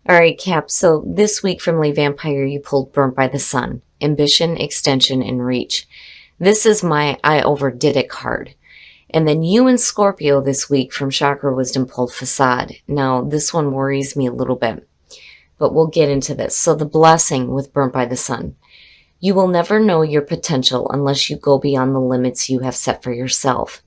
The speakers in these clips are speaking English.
All right, Cap. So this week from Lay Vampire, you pulled Burnt by the Sun, Ambition, Extension, and Reach. This is my I Overdid It card. And then you and Scorpio this week from Chakra Wisdom pulled Facade. Now, this one worries me a little bit, but we'll get into this. So the blessing with Burnt by the Sun. You will never know your potential unless you go beyond the limits you have set for yourself.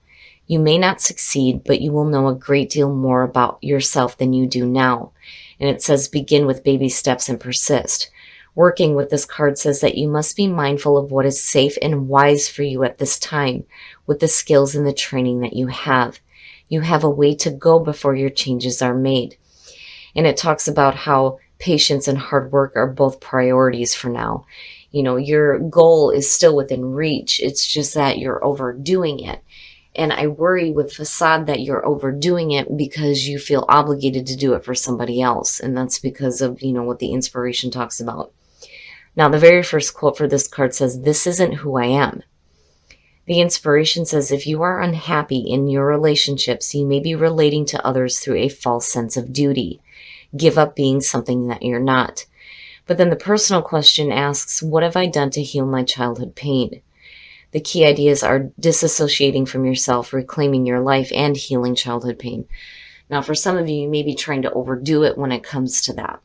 You may not succeed, but you will know a great deal more about yourself than you do now. And it says begin with baby steps and persist. Working with this card says that you must be mindful of what is safe and wise for you at this time with the skills and the training that you have. You have a way to go before your changes are made. And it talks about how patience and hard work are both priorities for now. You know, your goal is still within reach. It's just that you're overdoing it. And I worry with Facade that you're overdoing it because you feel obligated to do it for somebody else. And that's because of, what the inspiration talks about. Now, the very first quote for this card says, "This isn't who I am." The inspiration says, if you are unhappy in your relationships, you may be relating to others through a false sense of duty. Give up being something that you're not. But then the personal question asks, what have I done to heal my childhood pain? The key ideas are disassociating from yourself, reclaiming your life, and healing childhood pain. Now, for some of you, you may be trying to overdo it when it comes to that.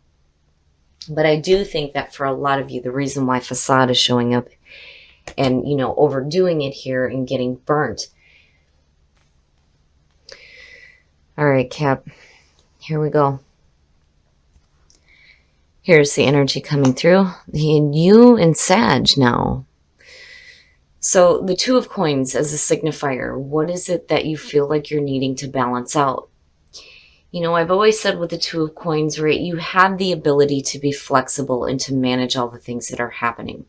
But I do think that for a lot of you, the reason why Facade is showing up and, overdoing it here and getting burnt. All right, Cap, here we go. Here's the energy coming through. You and Sag now. So the Two of Coins as a signifier, what is it that you feel like you're needing to balance out? I've always said with the Two of Coins, right, you have the ability to be flexible and to manage all the things that are happening.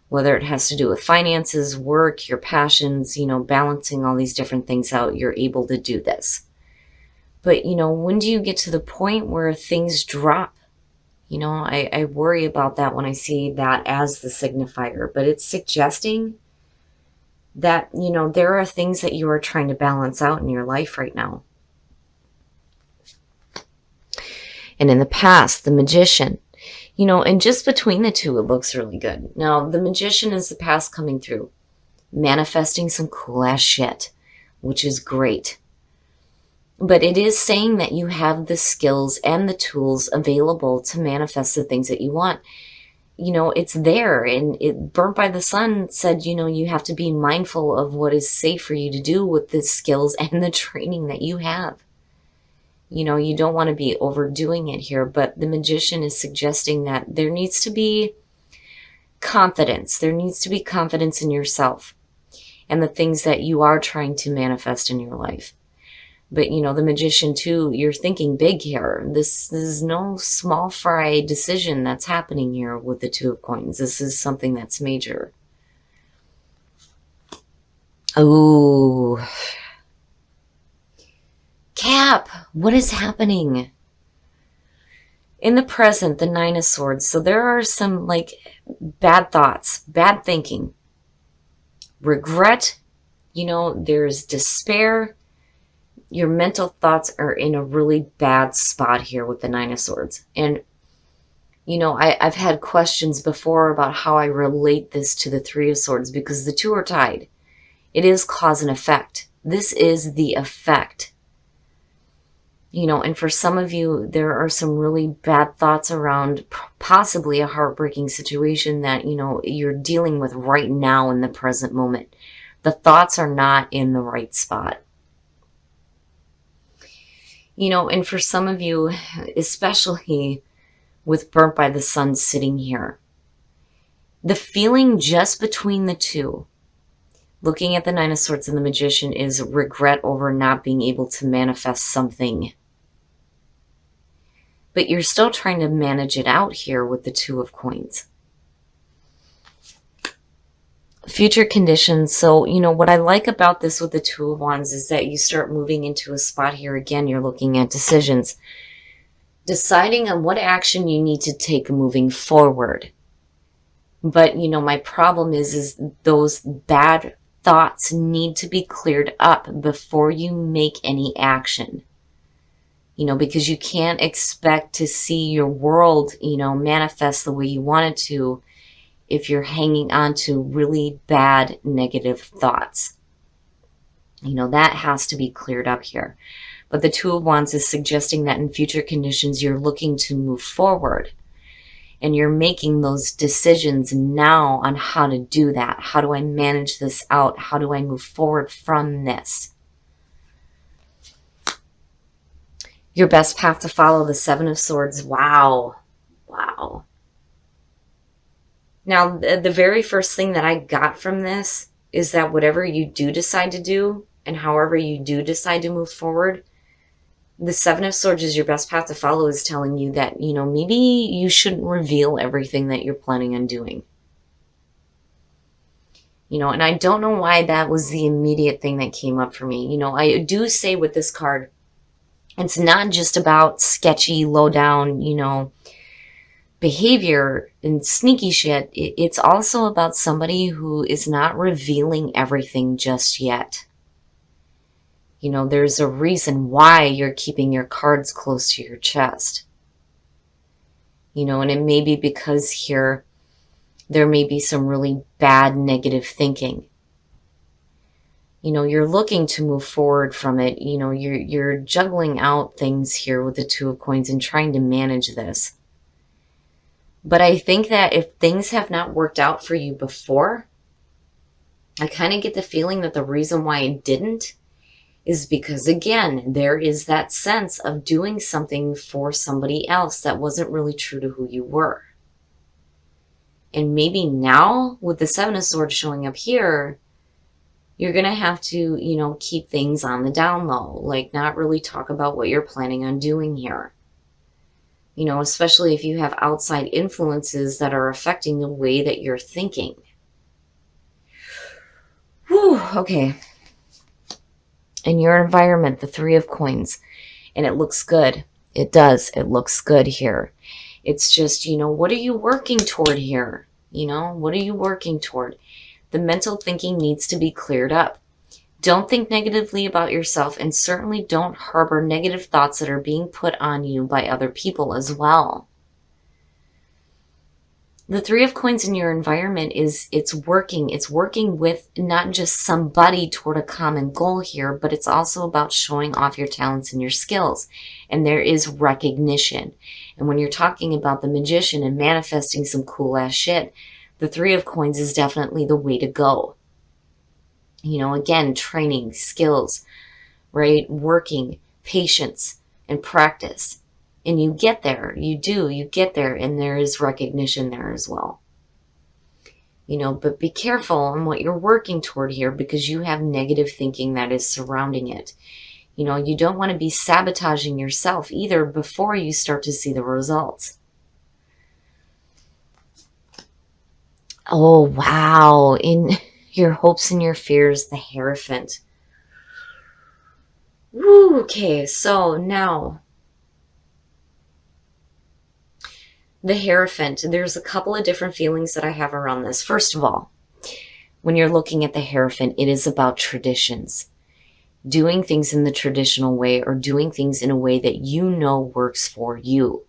Whether it has to do with finances, work, your passions, balancing all these different things out, you're able to do this. But, when do you get to the point where things drop? I worry about that when I see that as the signifier, but it's suggesting that, there are things that you are trying to balance out in your life right now. And in the past, the Magician, and just between the two, it looks really good. Now, the Magician is the past coming through, manifesting some cool ass shit, which is great. But it is saying that you have the skills and the tools available to manifest the things that you want. It's there. And it Burnt by the Sun said, you have to be mindful of what is safe for you to do with the skills and the training that you have. You don't want to be overdoing it here, but the Magician is suggesting that there needs to be confidence. There needs to be confidence in yourself and the things that you are trying to manifest in your life. But, the Magician, too, you're thinking big here. This is no small fry decision that's happening here with the Two of Coins. This is something that's major. Oh, Cap, what is happening? In the present, the Nine of Swords. So there are some, bad thoughts, bad thinking, regret. There's despair. Your mental thoughts are in a really bad spot here with the Nine of Swords. And, I've had questions before about how I relate this to the Three of Swords because the two are tied. It is cause and effect. This is the effect. And for some of you, there are some really bad thoughts around possibly a heartbreaking situation that, you're dealing with right now in the present moment. The thoughts are not in the right spot. And for some of you, especially with Burnt by the Sun sitting here, the feeling just between the two, looking at the Nine of Swords and the Magician, is regret over not being able to manifest something. But you're still trying to manage it out here with the Two of Coins. Future conditions. So, what I like about this with the Two of Wands is that you start moving into a spot here. Again, you're looking at decisions. Deciding on what action you need to take moving forward. But, my problem is those bad thoughts need to be cleared up before you make any action. because you can't expect to see your world, manifest the way you want it to if you're hanging on to really bad negative thoughts. That has to be cleared up here. But the Two of Wands is suggesting that in future conditions, you're looking to move forward. And you're making those decisions now on how to do that. How do I manage this out? How do I move forward from this? Your best path to follow, the Seven of Swords. Wow. Wow. Now, the very first thing that I got from this is that whatever you do decide to do and however you do decide to move forward, the Seven of Swords is your best path to follow, is telling you that, maybe you shouldn't reveal everything that you're planning on doing. And I don't know why that was the immediate thing that came up for me. I do say with this card, it's not just about sketchy, low down, behavior and sneaky shit. It's also about somebody who is not revealing everything just yet. There's a reason why you're keeping your cards close to your chest. And it may be because here there may be some really bad negative thinking. You're looking to move forward from it. You're juggling out things here with the Two of Coins and trying to manage this. But I think that if things have not worked out for you before, I kind of get the feeling that the reason why it didn't is because, again, there is that sense of doing something for somebody else that wasn't really true to who you were. And maybe now, with the Seven of Swords showing up here, you're going to have to, keep things on the down low. Like, not really talk about what you're planning on doing here. Especially if you have outside influences that are affecting the way that you're thinking. Whew, okay. In your environment, the Three of Coins. And it looks good. It does. It looks good here. It's just, what are you working toward here? What are you working toward? The mental thinking needs to be cleared up. Don't think negatively about yourself, and certainly don't harbor negative thoughts that are being put on you by other people as well. The Three of Coins in your environment it's working. It's working with not just somebody toward a common goal here, but it's also about showing off your talents and your skills. And there is recognition. And when you're talking about the Magician and manifesting some cool ass shit, the Three of Coins is definitely the way to go. Again, training, skills, right? Working, patience, and practice. And you get there. You get there, and there is recognition there as well. But be careful on what you're working toward here, because you have negative thinking that is surrounding it. You don't want to be sabotaging yourself either before you start to see the results. Oh, wow. In your hopes and your fears, the Hierophant. Woo, okay, so now the Hierophant, there's a couple of different feelings that I have around this. First of all, when you're looking at the Hierophant, it is about traditions. Doing things in the traditional way, or doing things in a way that works for you.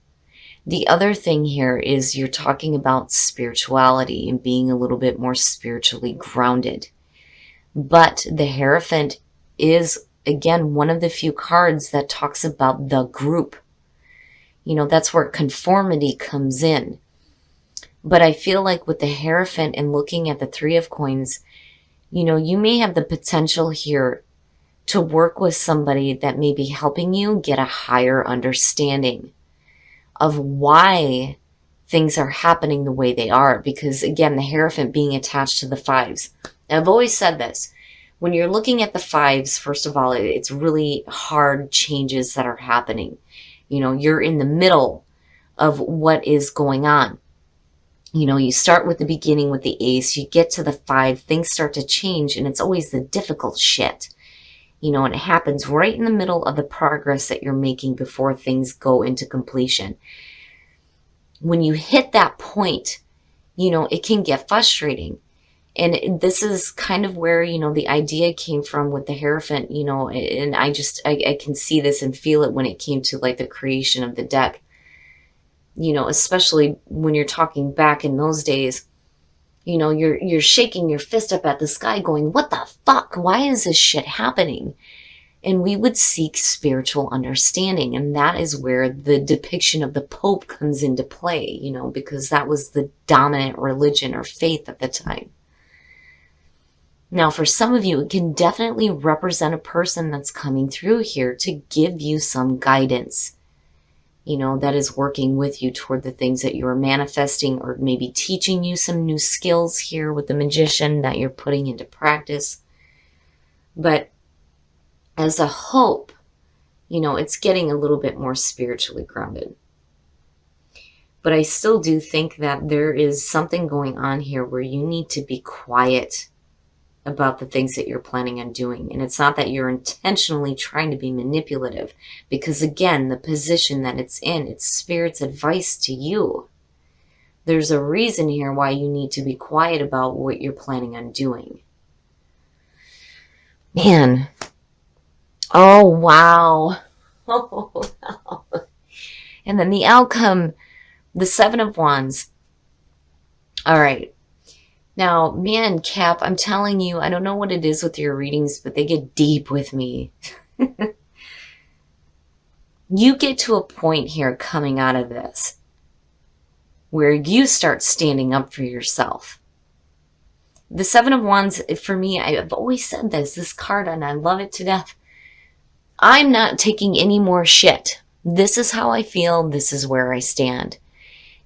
The other thing here is you're talking about spirituality and being a little bit more spiritually grounded. But the Hierophant is, again, one of the few cards that talks about the group. That's where conformity comes in. But I feel like with the Hierophant and looking at the Three of Coins, you may have the potential here to work with somebody that may be helping you get a higher understanding of why things are happening the way they are. Because, again, the Hierophant being attached to the fives. I've always said this. When you're looking at the fives, first of all, it's really hard changes that are happening. You're in the middle of what is going on. You start with the beginning with the ace, you get to the five, things start to change, and it's always the difficult shit. And it happens right in the middle of the progress that you're making before things go into completion. When you hit that point, it can get frustrating. And this is kind of where, the idea came from with the Hierophant, and I can see this and feel it when it came to like the creation of the deck, especially when you're talking back in those days, you're shaking your fist up at the sky going, what the fuck? Why is this shit happening? And we would seek spiritual understanding. And that is where the depiction of the Pope comes into play, because that was the dominant religion or faith at the time. Now, for some of you, it can definitely represent a person that's coming through here to give you some guidance, that is working with you toward the things that you are manifesting, or maybe teaching you some new skills here with the Magician that you're putting into practice. But as a hope, it's getting a little bit more spiritually grounded. But I still do think that there is something going on here where you need to be quiet about the things that you're planning on doing. And it's not that you're intentionally trying to be manipulative, because again, the position that it's in, it's Spirit's advice to you. There's a reason here why you need to be quiet about what you're planning on doing. Man. Oh, wow. Oh, wow. And then the outcome, the Seven of Wands. All right. Now, man, Cap, I'm telling you, I don't know what it is with your readings, but they get deep with me. You get to a point here coming out of this where you start standing up for yourself. The Seven of Wands, for me, I've always said this card, and I love it to death. I'm not taking any more shit. This is how I feel. This is where I stand.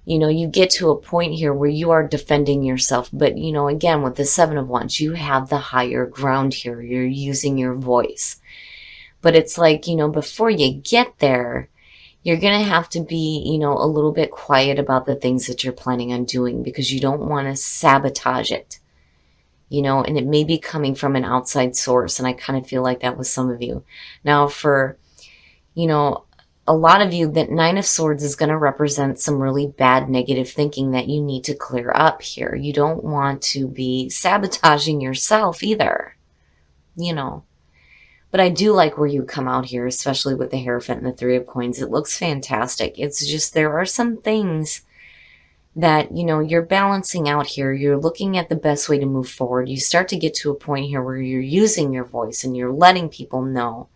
You get to a point here where you are defending yourself. But, again, with the Seven of Wands, you have the higher ground here. You're using your voice. But it's like, before you get there, you're going to have to be, a little bit quiet about the things that you're planning on doing, because you don't want to sabotage it. And it may be coming from an outside source. And I kind of feel like that with some of you. Now, for, a lot of you, that Nine of Swords is going to represent some really bad negative thinking that you need to clear up here. You don't want to be sabotaging yourself either, But I do like where you come out here, especially with the Hierophant and the Three of Coins. It looks fantastic. It's just there are some things that, you're balancing out here. You're looking at the best way to move forward. You start to get to a point here where you're using your voice and you're letting people know,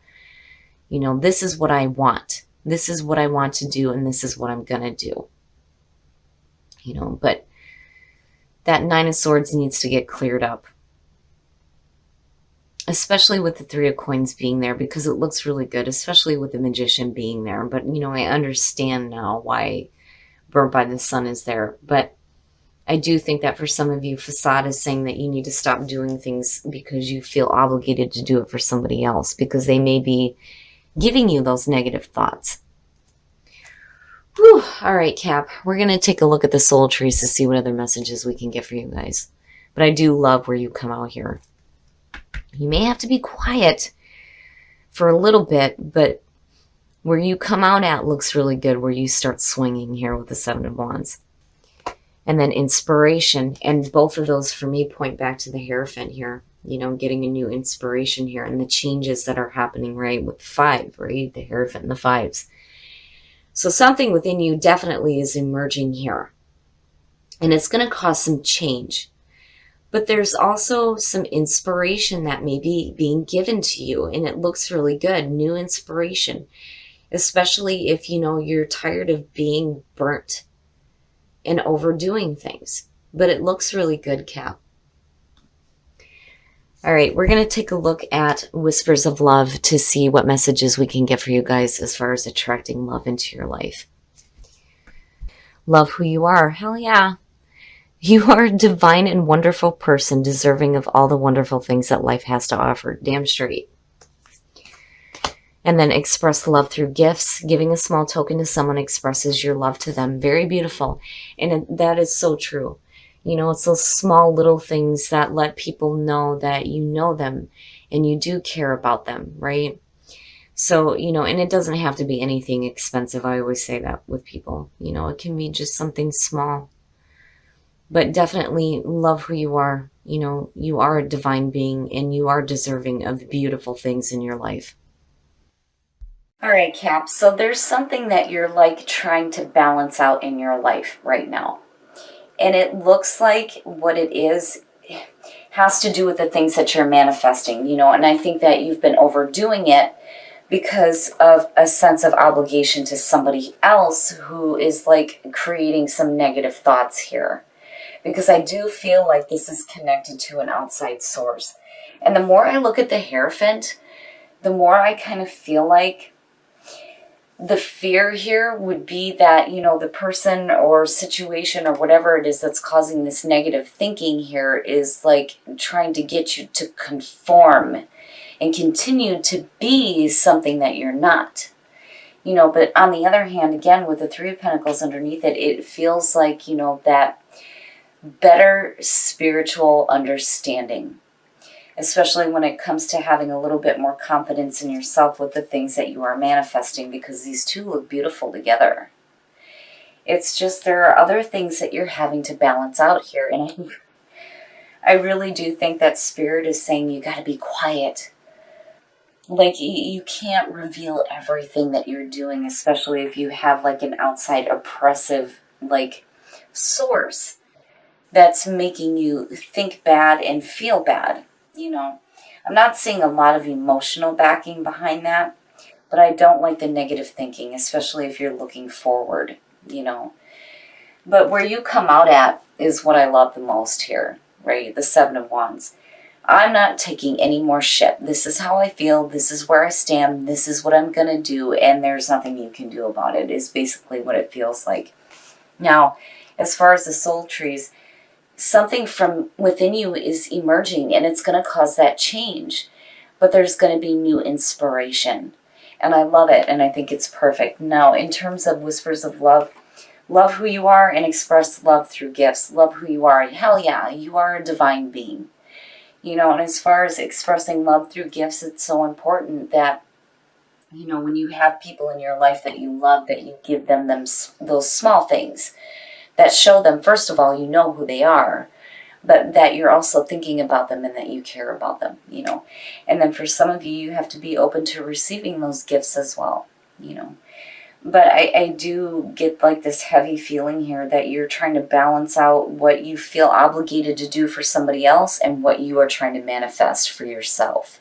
this is what I want. This is what I want to do, and this is what I'm going to do. But that Nine of Swords needs to get cleared up. Especially with the Three of Coins being there, because it looks really good, especially with the Magician being there. But, I understand now why Burnt by the Sun is there. But I do think that for some of you, Facade is saying that you need to stop doing things because you feel obligated to do it for somebody else, because they may be giving you those negative thoughts. Whew. All right, Cap, we're going to take a look at the soul trees to see what other messages we can get for you guys. But I do love where you come out here. You may have to be quiet for a little bit, but where you come out at looks really good, where you start swinging here with the Seven of Wands. And then inspiration, and both of those for me point back to the Hierophant here. Getting a new inspiration here, and the changes that are happening, right, with the Five, right, the Hierophant and the Fives. So something within you definitely is emerging here. And it's going to cause some change. But there's also some inspiration that may be being given to you, and it looks really good. New inspiration. Especially if, you're tired of being burnt and overdoing things. But it looks really good, Cap. All right, we're going to take a look at Whispers of Love to see what messages we can get for you guys as far as attracting love into your life. Love who you are. Hell yeah. You are a divine and wonderful person, deserving of all the wonderful things that life has to offer. Damn straight. And then express love through gifts. Giving a small token to someone expresses your love to them. Very beautiful. And that is so true. It's those small little things that let people know that you know them and you do care about them, right? So, and it doesn't have to be anything expensive. I always say that with people. It can be just something small. But definitely love who you are. You know, you are a divine being and you are deserving of the beautiful things in your life. All right, Cap. So there's something that you're like trying to balance out in your life right now. And it looks like what it is has to do with the things that you're manifesting, you know, and I think that you've been overdoing it because of a sense of obligation to somebody else who is like creating some negative thoughts here. Because I do feel like this is connected to an outside source. And the more I look at the Hierophant, the more I kind of feel like the fear here would be that, you know, the person or situation or whatever it is that's causing this negative thinking here is like trying to get you to conform and continue to be something that you're not. You know, but on the other hand, again, with the Three of Pentacles underneath it, it feels like, you know, that better spiritual understanding, especially when it comes to having a little bit more confidence in yourself with the things that you are manifesting, because these two look beautiful together. It's just there are other things that you're having to balance out here, and I really do think that Spirit is saying you got to be quiet. Like, you can't reveal everything that you're doing, especially if you have like an outside oppressive like source that's making you think bad and feel bad. You know, I'm not seeing a lot of emotional backing behind that, but I don't like the negative thinking, especially if you're looking forward, you know. But where you come out at is what I love the most here, right? The Seven of Wands. I'm not taking any more shit. This is how I feel. This is where I stand. This is what I'm going to do. And there's nothing you can do about it, is basically what it feels like. Now, as far as the soul trees, something from within you is emerging and it's going to cause that change. But there's going to be new inspiration. And I love it. And I think it's perfect. Now, in terms of whispers of love, love who you are and express love through gifts. Love who you are. Hell yeah, you are a divine being. You know, and as far as expressing love through gifts, it's so important that, you know, when you have people in your life that you love, that you give them those small things that show them, first of all, you know who they are, but that you're also thinking about them and that you care about them, you know. And then for some of you, you have to be open to receiving those gifts as well, you know. But I do get like this heavy feeling here that you're trying to balance out what you feel obligated to do for somebody else and what you are trying to manifest for yourself.